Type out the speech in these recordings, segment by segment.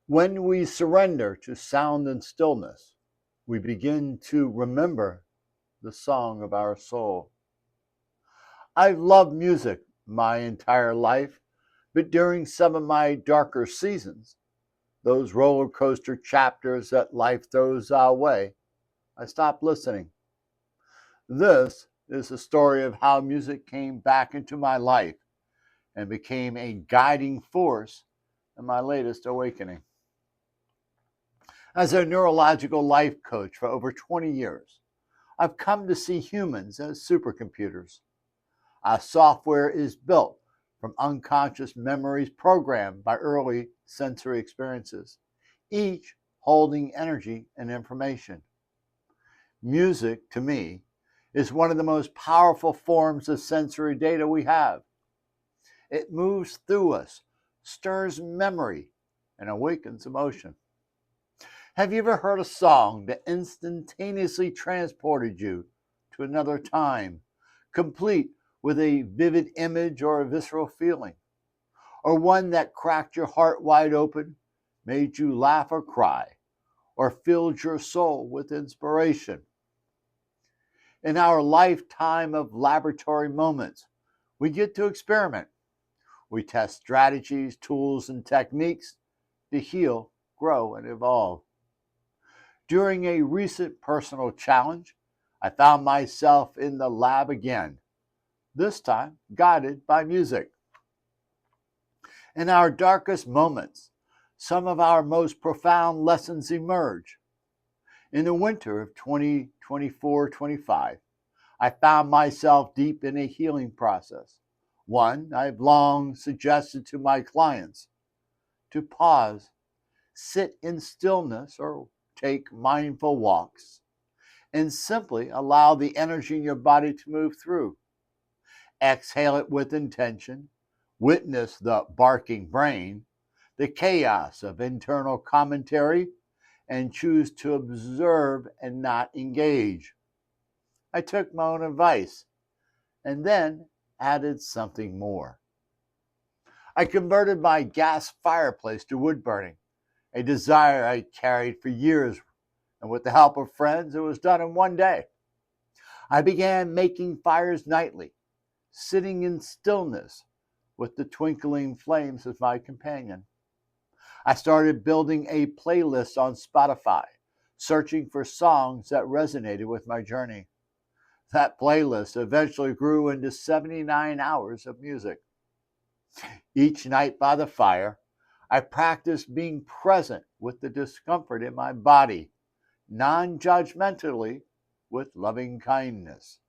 When we surrender to sound and stillness, we begin to remember the song of our soul. I've loved music my entire life, but during some of my darker seasons, those roller coaster chapters that life throws our way, I stopped listening. This is the story of how music came back into my life and became a guiding force in my latest awakening. As a neurological life coach for over 20 years, I've come to see humans as supercomputers. Our software is built from unconscious memories programmed by early sensory experiences, each holding energy and information. Music, to me, is one of the most powerful forms of sensory data we have. It moves through us, stirs memory, and awakens emotion. Have you ever heard a song that instantaneously transported you to another time, complete with a vivid image or a visceral feeling? Or one that cracked your heart wide open, made you laugh or cry, or filled your soul with inspiration? In our lifetime of laboratory moments, we get to experiment. We test strategies, tools, and techniques to heal, grow, and evolve. During a recent personal challenge, I found myself in the lab again, this time guided by music. In our darkest moments, some of our most profound lessons emerge. In the winter of 2024-25, I found myself deep in a healing process, one I've long suggested to my clients: to pause, sit in stillness, or take mindful walks, and simply allow the energy in your body to move through. Exhale it with intention, witness the barking brain, the chaos of internal commentary, and choose to observe and not engage. I took my own advice and then added something more. I converted my gas fireplace to wood burning, a desire I carried for years, and with the help of friends, it was done in one day. I began making fires nightly, sitting in stillness with the twinkling flames as my companion. I started building a playlist on Spotify, searching for songs that resonated with my journey. That playlist eventually grew into 79 hours of music. Each night by the fire, I practiced being present with the discomfort in my body, non judgmentally, with loving kindness.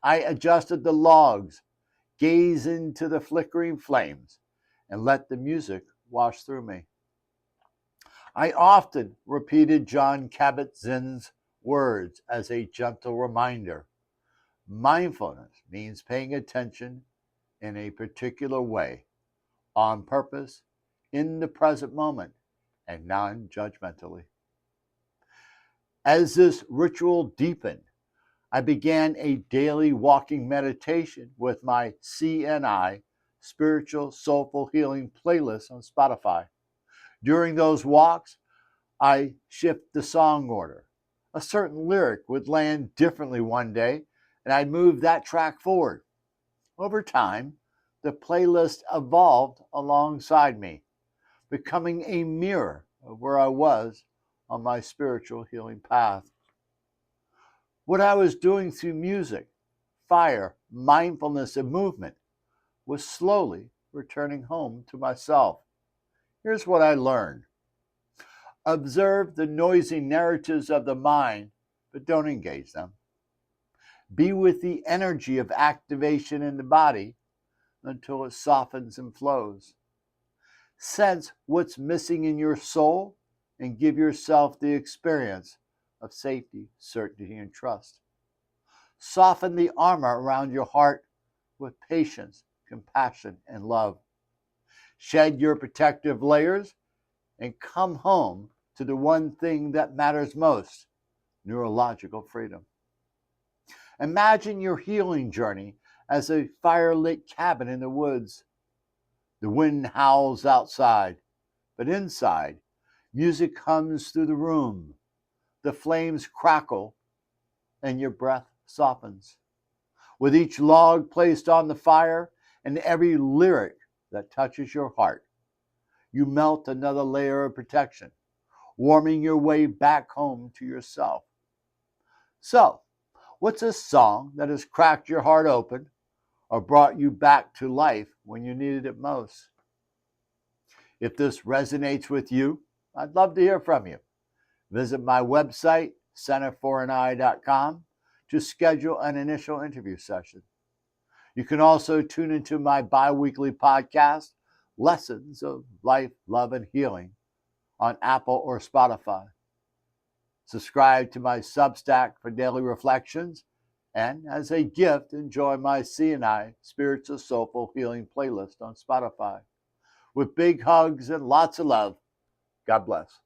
I adjusted the logs, gazed into the flickering flames, and let the music wash through me. I often repeated John Kabat-Zinn's words as a gentle reminder. Mindfulness means paying attention in a particular way, on purpose, in the present moment, and non judgmentally. As this ritual deepened, I began a daily walking meditation with my CNI, Spiritual Soulful Healing playlist on Spotify. During those walks, I shift the song order. A certain lyric would land differently one day, and I'd move that track forward. Over time, the playlist evolved alongside me, becoming a mirror of where I was on my spiritual healing path. What I was doing through music, fire, mindfulness, and movement was slowly returning home to myself. Here's what I learned: observe the noisy narratives of the mind, but don't engage them. Be with the energy of activation in the body until it softens and flows. Sense what's missing in your soul and give yourself the experience of safety, certainty, and trust. Soften the armor around your heart with patience, compassion, and love. Shed your protective layers and come home to the one thing that matters most: neurological freedom. Imagine your healing journey as a firelit cabin in the woods. The wind howls outside, but inside, Music hums through the room. The flames crackle and your breath softens. With each log placed on the fire and every lyric that touches your heart, you melt another layer of protection, warming your way back home to yourself. So, what's a song that has cracked your heart open or brought you back to life when you needed it most? If this resonates with you, I'd love to hear from you. Visit my website, centerforaneye.com, to schedule an initial interview session. You can also tune into my bi-weekly podcast, Lessons of Life, Love, and Healing, on Apple or Spotify. Subscribe to my Substack for daily reflections, and as a gift, enjoy my C&I Spiritual Soulful Healing playlist on Spotify. With big hugs and lots of love, God bless.